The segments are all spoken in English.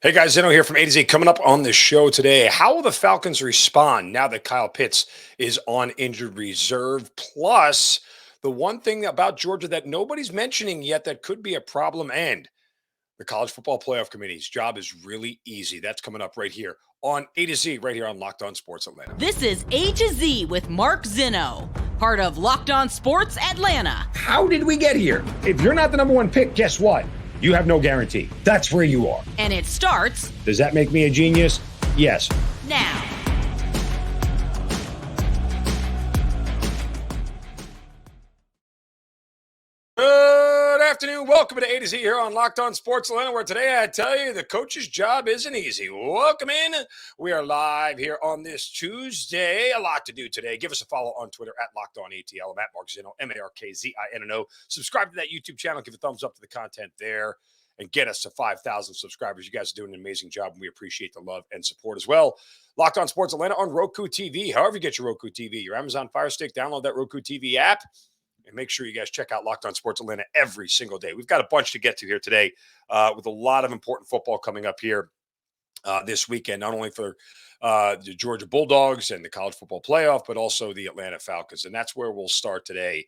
Hey guys, Zinno here from A to Z. Coming up on the show today, how will the Falcons respond now that Kyle Pitts is on injured reserve? Plus, the one thing about Georgia that nobody's mentioning yet that could be a problem, and the College Football Playoff Committee's job is really easy. That's coming up right here on A to Z, right here on Locked On Sports Atlanta. This is A to Z with Mark Zinno, part of Locked On Sports Atlanta. How did we get here? If you're not the number one pick, guess what? You have no guarantee. That's where you are. And it starts. Does that make me a genius? Yes. Now. Good afternoon. Welcome to A to Z here on Locked On Sports Atlanta, where today I tell you the coach's job isn't easy. Welcome in. We are live here on this Tuesday. A lot to do today. Give us a follow on Twitter at Locked On ATL. I'm at Mark Zinno, MarkZinno. Subscribe to that YouTube channel. Give a thumbs up to the content there and get us to 5,000 subscribers. You guys are doing an amazing job, and we appreciate the love and support as well. Locked On Sports Atlanta on Roku TV. However you get your Roku TV, your Amazon Fire Stick, download that Roku TV app. And make sure you guys check out Locked On Sports Atlanta every single day. We've got a bunch to get to here today with a lot of important football coming up here this weekend, not only for the Georgia Bulldogs and the College Football Playoff, but also the Atlanta Falcons. And that's where we'll start today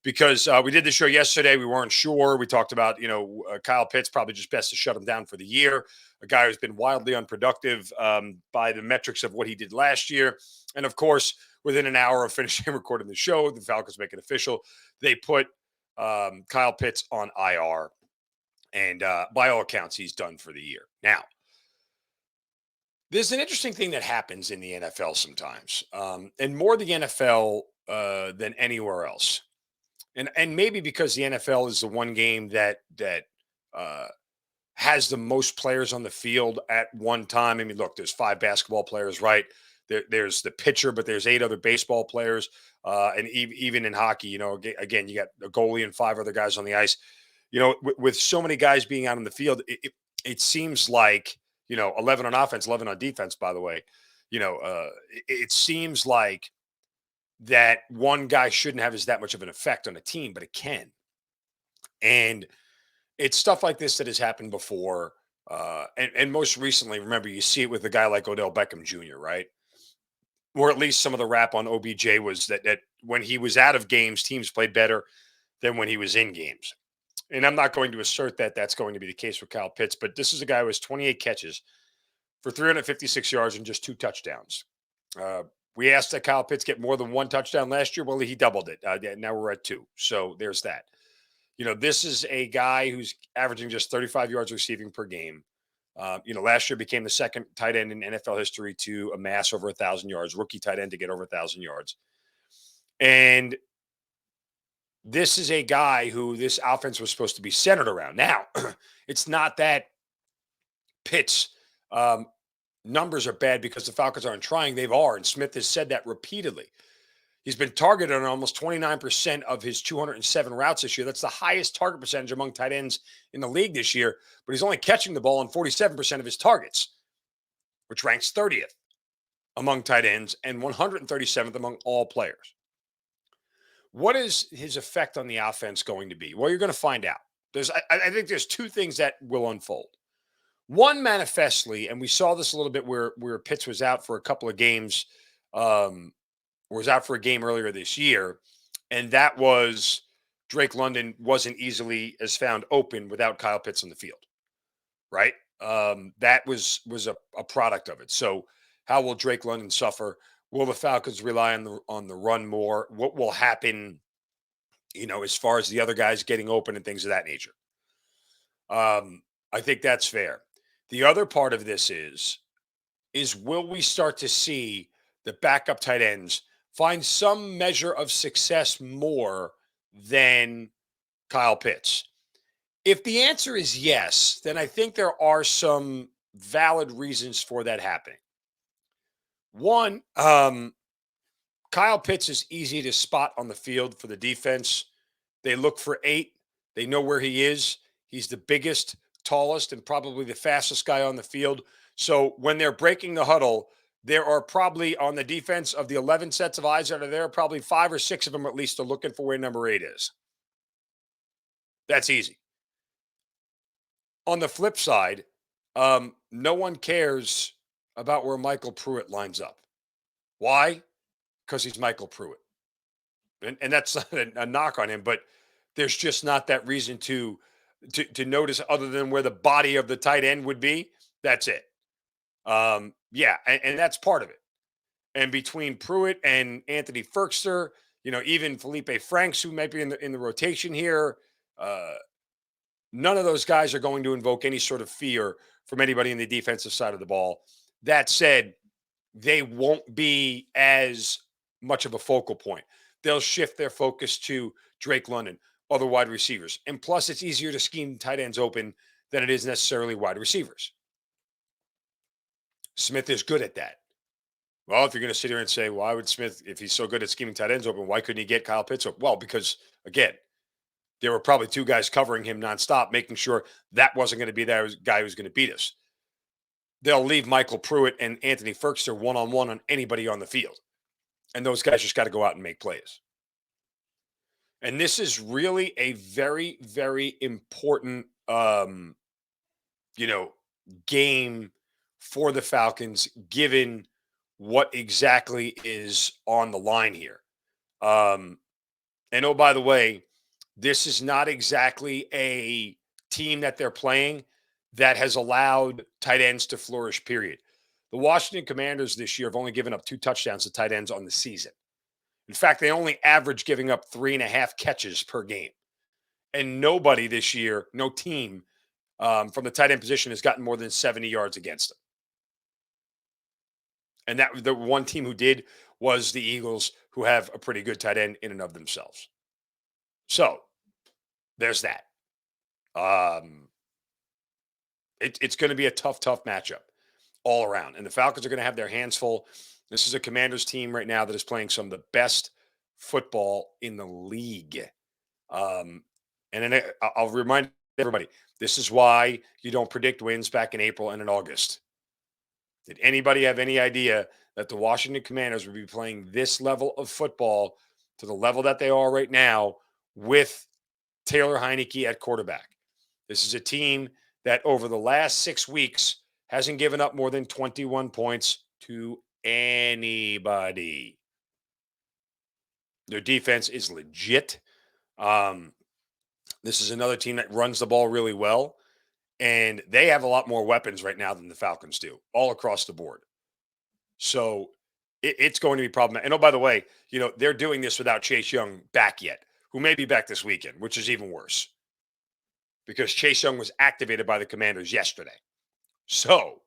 because we did the show yesterday. We weren't sure. We talked about, Kyle Pitts, probably just best to shut him down for the year, a guy who's been wildly unproductive by the metrics of what he did last year. And, of course, within an hour of finishing recording the show, the Falcons make it official. They put Kyle Pitts on IR. And by all accounts, he's done for the year. Now, there's an interesting thing that happens in the NFL sometimes, and more the NFL than anywhere else. And maybe because the NFL is the one game that has the most players on the field at one time. I mean, look, there's 5 basketball players, right? There's the pitcher, but there's 8 other baseball players. And even in hockey, again, you got a goalie and 5 other guys on the ice. With so many guys being out on the field, it seems like, 11 on offense, 11 on defense, by the way. It seems like that one guy shouldn't have that much of an effect on a team, but it can. And it's stuff like this that has happened before. And most recently, remember, you see it with a guy like Odell Beckham Jr., right? Or at least some of the rap on OBJ was that when he was out of games, teams played better than when he was in games. And I'm not going to assert that that's going to be the case with Kyle Pitts, but this is a guy who has 28 catches for 356 yards and just 2 touchdowns. We asked that Kyle Pitts get more than 1 touchdown last year. Well, he doubled it. Now we're at 2. So there's that. This is a guy who's averaging just 35 yards receiving per game. Last year became the second tight end in NFL history to amass over 1,000 yards, rookie tight end to get over 1,000 yards. And this is a guy who this offense was supposed to be centered around. Now, it's not that Pitts numbers are bad because the Falcons aren't trying. They are, and Smith has said that repeatedly. He's been targeted on almost 29% of his 207 routes this year. That's the highest target percentage among tight ends in the league this year, but he's only catching the ball on 47% of his targets, which ranks 30th among tight ends and 137th among all players. What is his effect on the offense going to be? Well, you're going to find out. I think there's 2 things that will unfold. One, manifestly, and we saw this a little bit where Pitts was out for a couple of games, was out for a game earlier this year, and that was Drake London wasn't easily as found open without Kyle Pitts on the field, right? That was a product of it. So how will Drake London suffer? Will the Falcons rely on the run more? What will happen, as far as the other guys getting open and things of that nature? I think that's fair. The other part of this is will we start to see the backup tight ends find some measure of success more than Kyle Pitts? If the answer is yes, then I think there are some valid reasons for that happening. One, Kyle Pitts is easy to spot on the field for the defense. They look for 8. They know where he is. He's the biggest, tallest, and probably the fastest guy on the field. So when they're breaking the huddle, there are probably on the defense of the 11 sets of eyes that are there, probably 5 or 6 of them at least are looking for where number 8 is. That's easy. On the flip side, no one cares about where Michael Pruitt lines up. Why? Because he's Michael Pruitt. And that's not a knock on him, but there's just not that reason to notice other than where the body of the tight end would be. That's it. Yeah, and that's part of it. And between Pruitt and Anthony Ferkster, even Felipe Franks, who might be in the rotation here, uh, none of those guys are going to invoke any sort of fear from anybody in the defensive side of the ball. That said, they won't be as much of a focal point. They'll shift their focus to Drake London, other wide receivers. And plus, it's easier to scheme tight ends open than it is necessarily wide receivers. Smith is good at that. Well, if you're going to sit here and say, why would Smith, if he's so good at scheming tight ends open, why couldn't he get Kyle Pitts open? Well, because, again, there were probably two guys covering him nonstop, making sure that wasn't going to be that guy who's going to beat us. They'll leave Michael Pruitt and Anthony Ferkster one-on-one on anybody on the field. And those guys just got to go out and make plays. And this is really a very, very important, game for the Falcons, given what exactly is on the line here. And oh, by the way, this is not exactly a team that they're playing that has allowed tight ends to flourish, period. The Washington Commanders this year have only given up 2 touchdowns to tight ends on the season. In fact, they only average giving up 3.5 catches per game. And nobody this year, no team from the tight end position has gotten more than 70 yards against them. And that the one team who did was the Eagles, who have a pretty good tight end in and of themselves. So there's that. It's going to be a tough matchup all around. And the Falcons are going to have their hands full. This is a Commanders team right now that is playing some of the best football in the league. And then I'll remind everybody, this is why you don't predict wins back in April and in August. Did anybody have any idea that the Washington Commanders would be playing this level of football to the level that they are right now with Taylor Heineke at quarterback? This is a team that over the last 6 weeks hasn't given up more than 21 points to anybody. Their defense is legit. This is another team that runs the ball really well. And they have a lot more weapons right now than the Falcons do, all across the board. So it's going to be problematic. And oh, by the way, they're doing this without Chase Young back yet, who may be back this weekend, which is even worse because Chase Young was activated by the Commanders yesterday. So,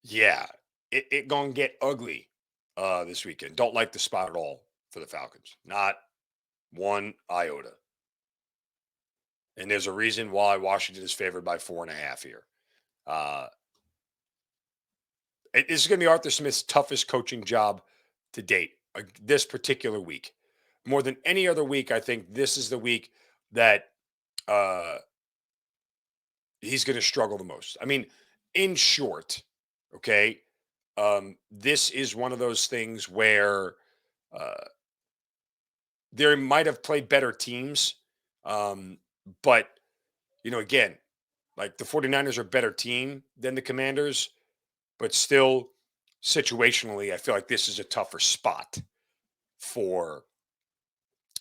yeah, it going to get ugly this weekend. Don't like the spot at all for the Falcons. Not one iota. And there's a reason why Washington is favored by 4.5 here. This is going to be Arthur Smith's toughest coaching job to date this particular week. More than any other week, I think this is the week that he's going to struggle the most. I mean, in short, okay, this is one of those things where they might have played better teams. But, again, like the 49ers are a better team than the Commanders, but still situationally, I feel like this is a tougher spot for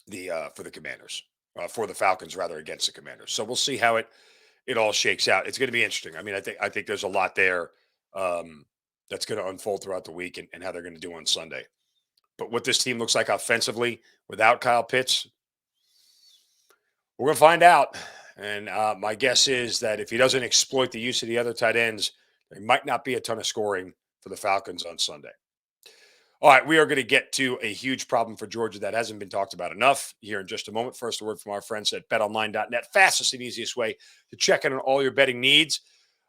the Commanders, for the Falcons rather, against the Commanders. So we'll see how it all shakes out. It's going to be interesting. I mean, I think there's a lot there that's going to unfold throughout the week and how they're going to do on Sunday. But what this team looks like offensively without Kyle Pitts, we're going to find out. And my guess is that if he doesn't exploit the use of the other tight ends, there might not be a ton of scoring for the Falcons on Sunday. All right, we are going to get to a huge problem for Georgia that hasn't been talked about enough here in just a moment. First, a word from our friends at betonline.net. Fastest and easiest way to check in on all your betting needs.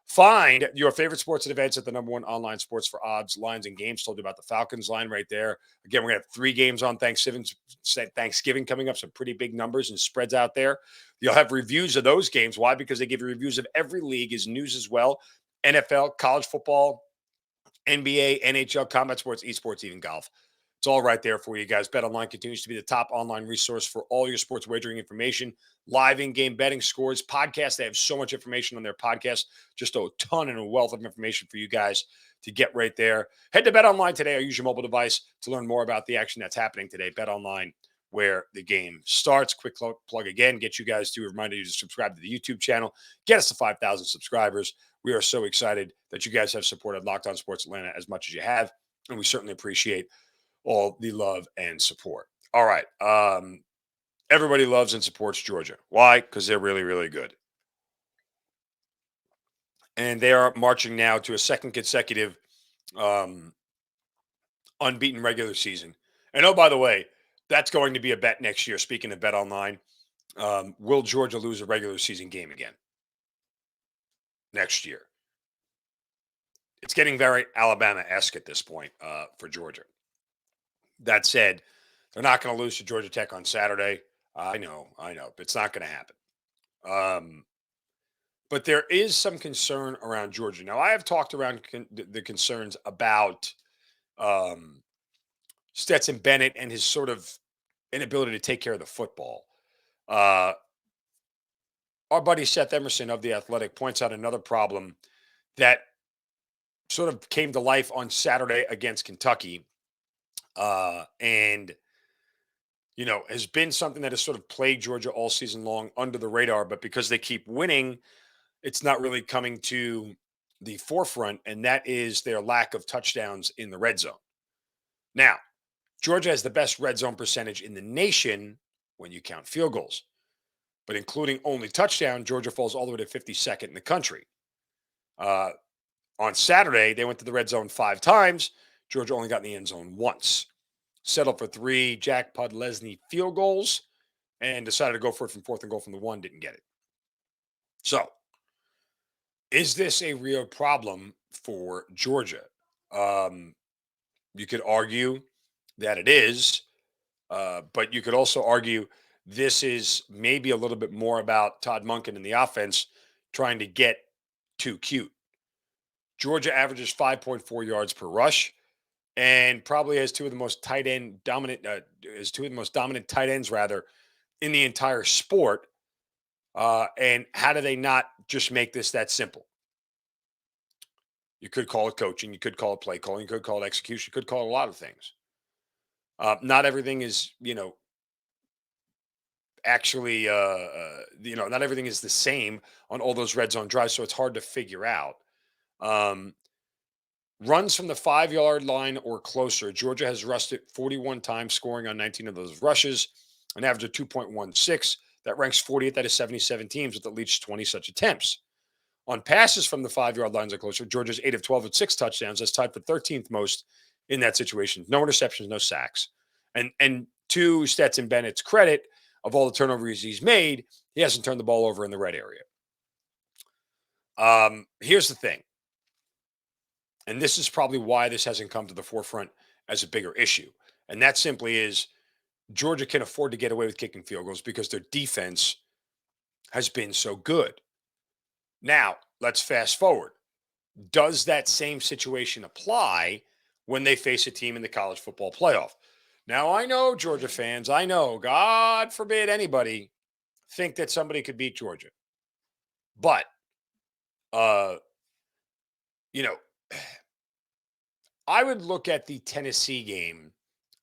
Find your favorite sports and events at the #1 online sports for odds, lines, and games. Told you about the Falcons line right there. Again, we're going to have 3 games on Thanksgiving coming up, some pretty big numbers and spreads out there. You'll have reviews of those games. Why? Because they give you reviews of every league, is news as well. NFL, college football, NBA, NHL, combat sports, esports, even golf. It's all right there for you guys. BetOnline continues to be the top online resource for all your sports wagering information, live in-game betting scores, podcasts. They have so much information on their podcast, just a ton and a wealth of information for you guys to get right there. Head to BetOnline today or use your mobile device to learn more about the action that's happening today. BetOnline, where the game starts. Quick plug again, get you guys to remind you to subscribe to the YouTube channel. Get us to 5,000 subscribers. We are so excited that you guys have supported Locked On Sports Atlanta as much as you have, and we certainly appreciate all the love and support. All right. Everybody loves and supports Georgia. Why? Because they're really, really good. And they are marching now to a second consecutive unbeaten regular season. And oh, by the way, that's going to be a bet next year. Speaking of BetOnline, will Georgia lose a regular season game again next year? It's getting very Alabama-esque at this point for Georgia. That said, they're not going to lose to Georgia Tech on Saturday. I know, but it's not going to happen. But there is some concern around Georgia. Now, I have talked around the concerns about Stetson Bennett and his sort of inability to take care of the football. Our buddy Seth Emerson of The Athletic points out another problem that sort of came to life on Saturday against Kentucky. And, has been something that has sort of plagued Georgia all season long under the radar, but because they keep winning, it's not really coming to the forefront, and that is their lack of touchdowns in the red zone. Now, Georgia has the best red zone percentage in the nation when you count field goals, but including only touchdown, Georgia falls all the way to 52nd in the country. On Saturday, they went to the red zone 5 times. Georgia only got in the end zone once. Settled for 3 Jack Podlesny field goals and decided to go for it from 4th and goal from the 1, didn't get it. So, is this a real problem for Georgia? You could argue that it is, but you could also argue this is maybe a little bit more about Todd Monken and the offense trying to get too cute. Georgia averages 5.4 yards per rush and probably has two of the most dominant tight ends rather in the entire sport. And how do they not just make this that simple? You could call it coaching, you could call it play calling, you could call it execution, you could call it a lot of things. Not everything is, actually, not everything is the same on all those red zone drives, so it's hard to figure out. Runs from the 5-yard line or closer. Georgia has rushed it 41 times, scoring on 19 of those rushes, an average of 2.16. That ranks 40th out of 77 teams with at least 20 such attempts. On passes from the 5-yard lines or closer, Georgia's 8 of 12 with 6 touchdowns. That's tied for 13th most in that situation. No interceptions, no sacks. And to Stetson Bennett's credit, of all the turnovers he's made, he hasn't turned the ball over in the red area. Here's the thing. And this is probably why this hasn't come to the forefront as a bigger issue. And that simply is Georgia can afford to get away with kicking field goals because their defense has been so good. Now, let's fast forward. Does that same situation apply when they face a team in the college football playoff? Now, I know, Georgia fans, I know, God forbid anybody think that somebody could beat Georgia. But, I would look at the Tennessee game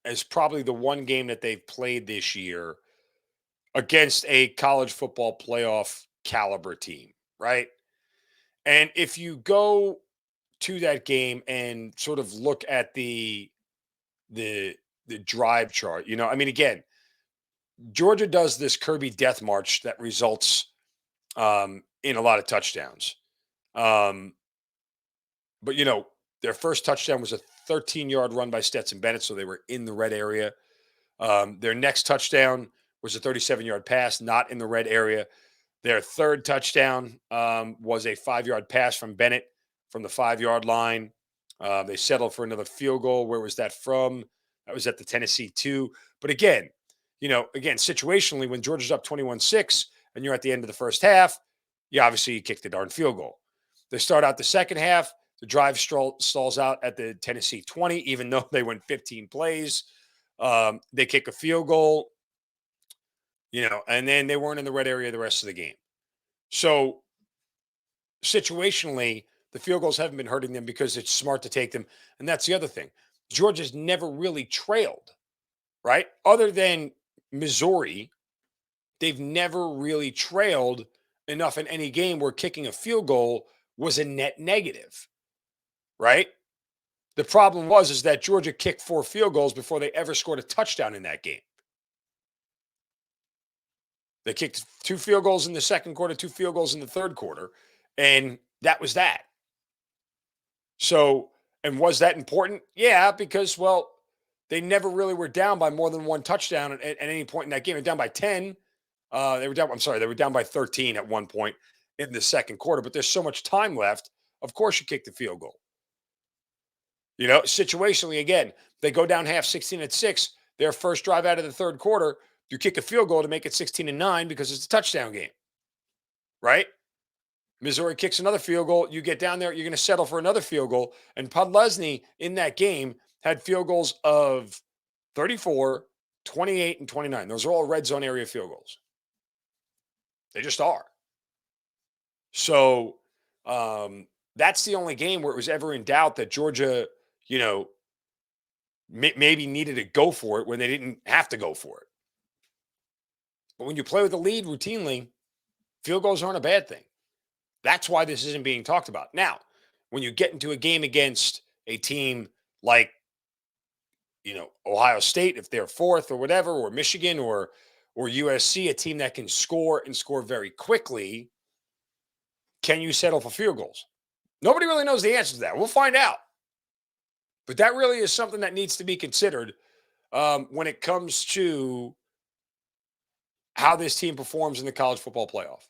as probably the one game that they've played this year against a college football playoff caliber team, right? And if you go to that game and sort of look at the drive chart, again, Georgia does this Kirby death march that results in a lot of touchdowns. But their first touchdown was a 13-yard run by Stetson Bennett, so they were in the red area. Their next touchdown was a 37-yard pass, not in the red area. Their third touchdown was a 5-yard pass from Bennett from the 5-yard line. They settled for another field goal. Where was that from? That was at the Tennessee 2. But again, situationally, when Georgia's up 21-6 and you're at the end of the first half, you obviously kick the darn field goal. They start out the second half. The drive stalls out at the Tennessee 20, even though they went 15 plays. They kick a field goal, and then they weren't in the red area the rest of the game. So situationally, the field goals haven't been hurting them because it's smart to take them. And that's the other thing. Georgia's never really trailed, right? Other than Missouri, they've never really trailed enough in any game where kicking a field goal was a net negative, right? The problem is that Georgia kicked 4 field goals before they ever scored a touchdown in that game. They kicked 2 field goals in the second quarter, 2 field goals in the third quarter, and that was that. So, and was that important? Yeah, because, well, they never really were down by more than 1 touchdown at any point in that game. They were down by 10. They were down by 13 at one point in the second quarter, but there's so much time left. Of course you kick the field goal. Situationally, again, they go down half 16-6. Their first drive out of the third quarter, you kick a field goal to make it 16-9 because it's a touchdown game, right? Missouri kicks another field goal. You get down there, you're going to settle for another field goal. And Podlesny in that game had field goals of 34, 28, and 29. Those are all red zone area field goals. They just are. So that's the only game where it was ever in doubt that Georgia, maybe needed to go for it when they didn't have to go for it. But when you play with the lead routinely, field goals aren't a bad thing. That's why this isn't being talked about. Now, when you get into a game against a team like, Ohio State, if they're 4th or whatever, or Michigan or USC, a team that can score and score very quickly, can you settle for field goals? Nobody really knows the answer to that. We'll find out. But that really is something that needs to be considered when it comes to how this team performs in the college football playoff.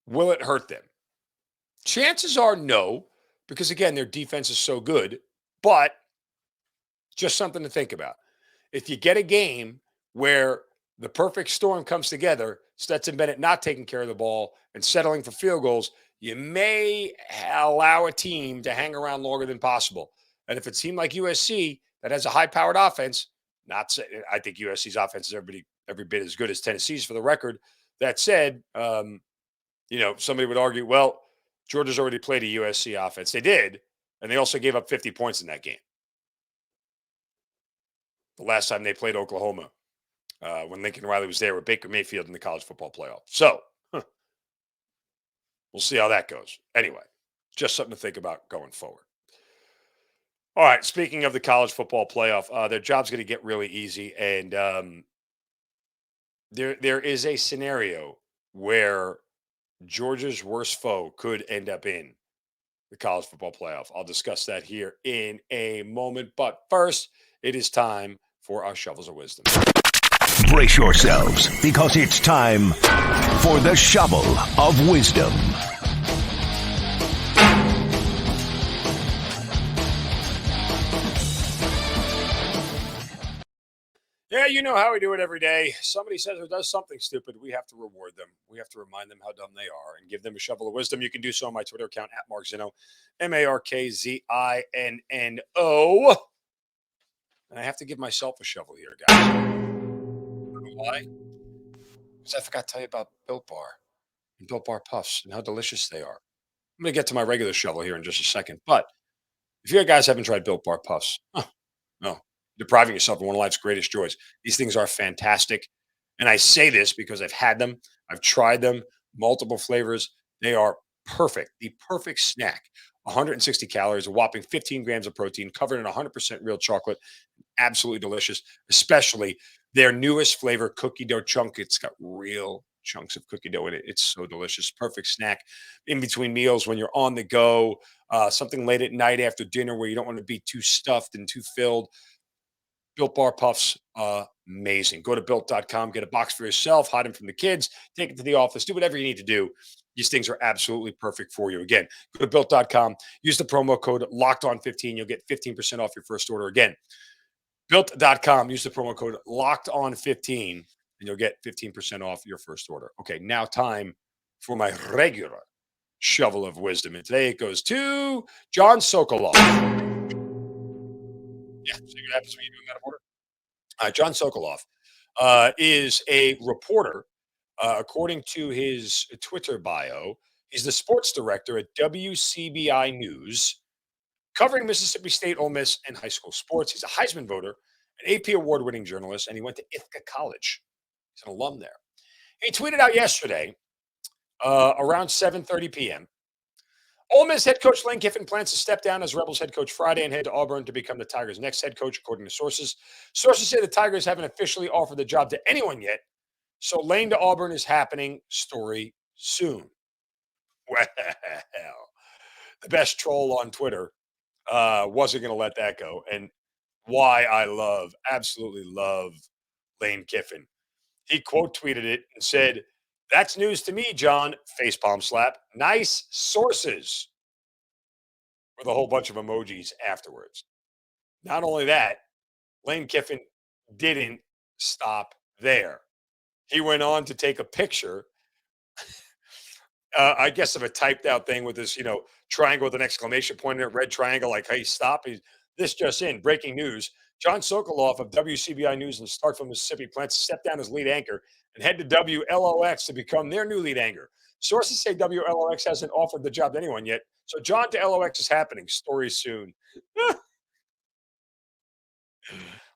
Will it hurt them? Chances are no, because again, their defense is so good, but just something to think about. If you get a game where the perfect storm comes together, Stetson Bennett not taking care of the ball and settling for field goals, you may allow a team to hang around longer than possible. And if it's a team like USC that has a high-powered offense, I think USC's offense is every bit as good as Tennessee's for the record. That said, somebody would argue, well, Georgia's already played a USC offense. They did, and they also gave up 50 points in that game. The last time they played Oklahoma, when Lincoln Riley was there with Baker Mayfield in the college football playoff. So, we'll see how that goes. Anyway, just something to think about going forward. All right, speaking of the college football playoff, their job's going to get really easy, and there is a scenario where Georgia's worst foe could end up in the college football playoff. I'll discuss that here in a moment. But first, it is time for our Shovels of Wisdom. Brace yourselves, because it's time for the Shovel of Wisdom. Yeah, you know how we do it every day. Somebody says or does something stupid, we have to reward them. We have to remind them how dumb they are and give them a shovel of wisdom. You can do so on my Twitter account at Mark Zinno, MarkZinno. And I have to give myself a shovel here, guys. Why? Because I forgot to tell you about Built Bar and Built Bar Puffs and how delicious they are. I'm going to get to my regular shovel here in just a second. But if you guys haven't tried Built Bar Puffs, no, depriving yourself of one of life's greatest joys. These things are fantastic. And I say this because I've had them. I've tried them, multiple flavors. They are perfect, the perfect snack. 160 calories, a whopping 15 grams of protein, covered in 100% real chocolate. Absolutely delicious, especially their newest flavor, cookie dough chunk. It's got real chunks of cookie dough in it. It's so delicious. Perfect snack in between meals when you're on the go, something late at night after dinner where you don't want to be too stuffed and too filled. Built Bar Puffs, amazing. Go to built.com, get a box for yourself, hide them from the kids, take it to the office, do whatever you need to do. These things are absolutely perfect for you. Again, go to built.com, use the promo code LOCKEDON15. You'll get 15% off your first order. Again, built.com, use the promo code LOCKEDON15, and you'll get 15% off your first order. Okay, now time for my regular shovel of wisdom. And today it goes to John Sokoloff. Yeah, see what happens when you do that order? John Sokoloff is a reporter. According to his Twitter bio, he's the sports director at WCBI News, covering Mississippi State, Ole Miss, and high school sports. He's a Heisman voter, an AP award-winning journalist, and he went to Ithaca College. He's an alum there. He tweeted out yesterday, around 7:30 p.m. Ole Miss head coach Lane Kiffin plans to step down as Rebels head coach Friday and head to Auburn to become the Tigers' next head coach, according to sources. Sources say the Tigers haven't officially offered the job to anyone yet, so Lane to Auburn is happening. Story soon. Well, the best troll on Twitter wasn't going to let that go, and why I absolutely love Lane Kiffin. He quote tweeted it and said, "That's news to me, John." Facepalm slap. Nice sources. With a whole bunch of emojis afterwards. Not only that, Lane Kiffin didn't stop there. He went on to take a picture, I guess, of a typed out thing with this, triangle with an exclamation point in it, red triangle, like, hey, stop. This just in, breaking news. John Sokoloff of WCBI News and Starkville, Mississippi plans to step down as lead anchor and head to WLOX to become their new lead anchor. Sources say WLOX hasn't offered the job to anyone yet, so John to LOX is happening. Story soon.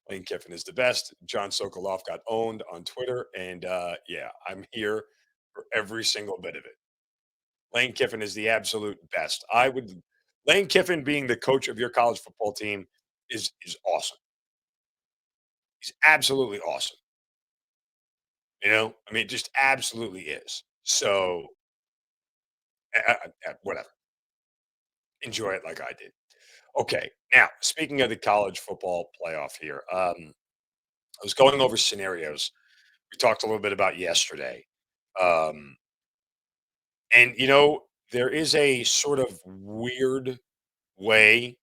Lane Kiffin is the best. John Sokoloff got owned on Twitter, and yeah, I'm here for every single bit of it. Lane Kiffin is the absolute best. Lane Kiffin being the coach of your college football team is awesome. He's absolutely awesome. I mean, just absolutely is. So, whatever. Enjoy it like I did. Okay, now speaking of the college football playoff here, I was going over scenarios we talked a little bit about yesterday, um, and there is a sort of weird way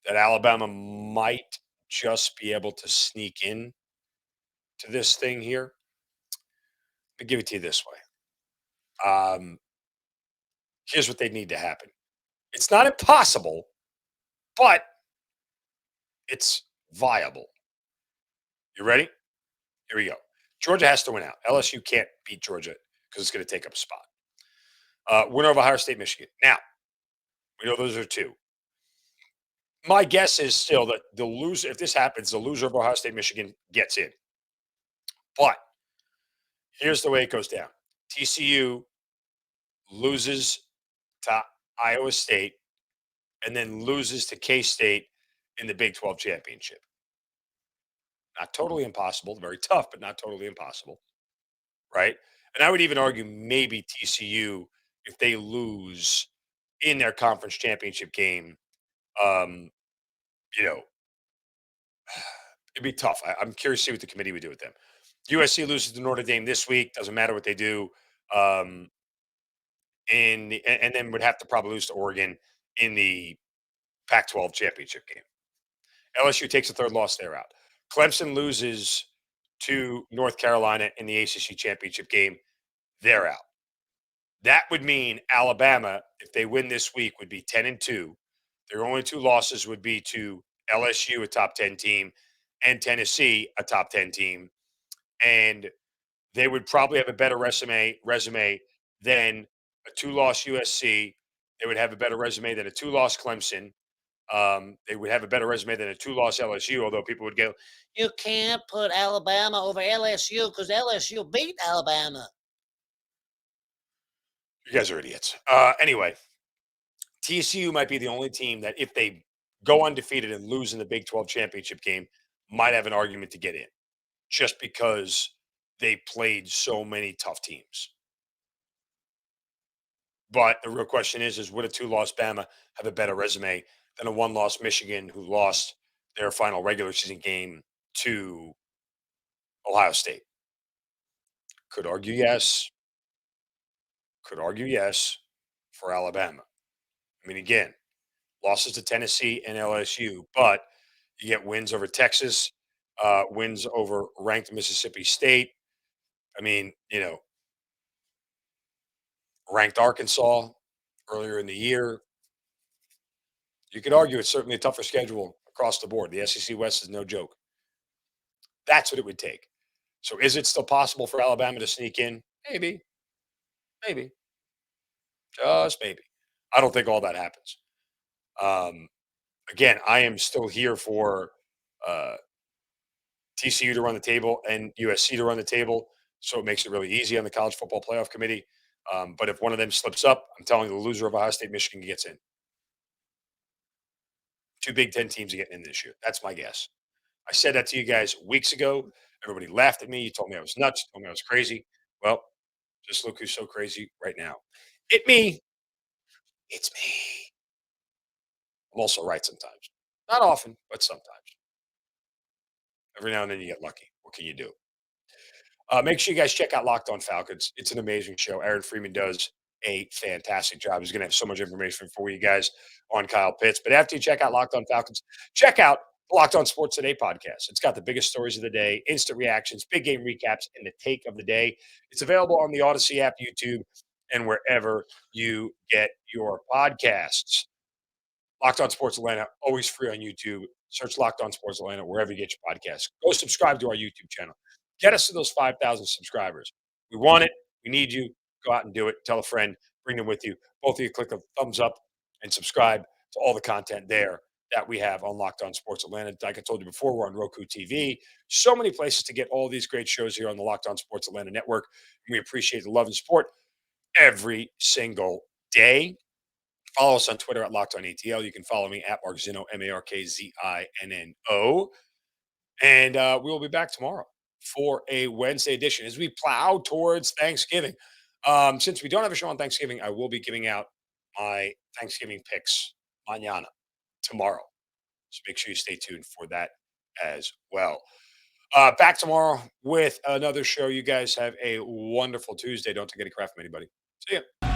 that Alabama might just be able to sneak in to this thing here. I'll give it to you this way. Here's what they need to happen. It's not impossible, but it's viable. You ready? Here we go. Georgia has to win out. LSU can't beat Georgia because it's going to take up a spot. Winner of Ohio State, Michigan. Now, we know those are two. My guess is still that the loser, if this happens, the loser of Ohio State, Michigan gets in. But here's the way it goes down. TCU loses to Iowa State and then loses to K-State in the Big 12 championship. Not totally impossible. Very tough, but not totally impossible. Right? And I would even argue maybe TCU, if they lose in their conference championship game, um, you know, it'd be tough. I'm curious to see what the committee would do with them. USC loses to Notre Dame this week. Doesn't matter what they do. Um, and then would have to probably lose to Oregon in the Pac-12 championship game. LSU takes a third loss, they're out. Clemson loses to North Carolina in the ACC championship game, they're out. That would mean Alabama, if they win this week, would be 10-2. Their only two losses would be to LSU, a top 10 team, and Tennessee, a top 10 team. And they would probably have a better resume than a two-loss USC. They would have a better resume than a two-loss Clemson. They would have a better resume than a two-loss LSU, although people would go, you can't put Alabama over LSU because LSU beat Alabama. You guys are idiots. Anyway, TCU might be the only team that if they go undefeated and lose in the Big 12 championship game, might have an argument to get in just because they played so many tough teams. But the real question is would a two-loss Bama have a better resume than a one-loss Michigan who lost their final regular season game to Ohio State? Could argue yes. Could argue yes for Alabama. I mean, again, losses to Tennessee and LSU, but you get wins over Texas, wins over ranked Mississippi State. I mean, ranked Arkansas. earlier in the year. You could argue it's certainly a tougher schedule across the board. The SEC West is no joke. That's what it would take. So is it still possible for Alabama to sneak in? Maybe, maybe, just maybe. I don't think all that happens. Um, Again, I am still here for uh, TCU to run the table and USC to run the table. So it makes it really easy on the college football playoff committee. But if one of them slips up, I'm telling you, the loser of Ohio State, Michigan gets in. Two Big Ten teams are getting in this year. That's my guess. I said that to you guys weeks ago. Everybody laughed at me. You told me I was nuts. You told me I was crazy. Well, just look who's so crazy right now. It me. It's me. I'm also right sometimes. Not often, but sometimes. Every now and then you get lucky. What can you do? Make sure you guys check out Locked On Falcons. It's an amazing show. Aaron Freeman does a fantastic job. He's going to have so much information for you guys on Kyle Pitts. But after you check out Locked On Falcons, check out the Locked On Sports Today podcast. It's got the biggest stories of the day, instant reactions, big game recaps, and the take of the day. It's available on the Odyssey app, YouTube, and wherever you get your podcasts. Locked On Sports Atlanta, always free on YouTube. Search Locked On Sports Atlanta wherever you get your podcasts. Go subscribe to our YouTube channel. Get us to those 5,000 subscribers. We want it. We need you. Go out and do it. Tell a friend. Bring them with you. Both of you click a thumbs up and subscribe to all the content there that we have on Locked On Sports Atlanta. Like I told you before, we're on Roku TV. So many places to get all these great shows here on the Locked On Sports Atlanta network. And we appreciate the love and support every single day. Follow us on Twitter at Locked On ATL. You can follow me at Mark Zinno, MarkZinno. And we will be back tomorrow for a Wednesday edition as we plow towards Thanksgiving. Since we don't have a show on Thanksgiving, I will be giving out my Thanksgiving picks mañana, tomorrow. So make sure you stay tuned for that as well. Back tomorrow with another show. You guys have a wonderful Tuesday. Don't take any crap from anybody. See ya.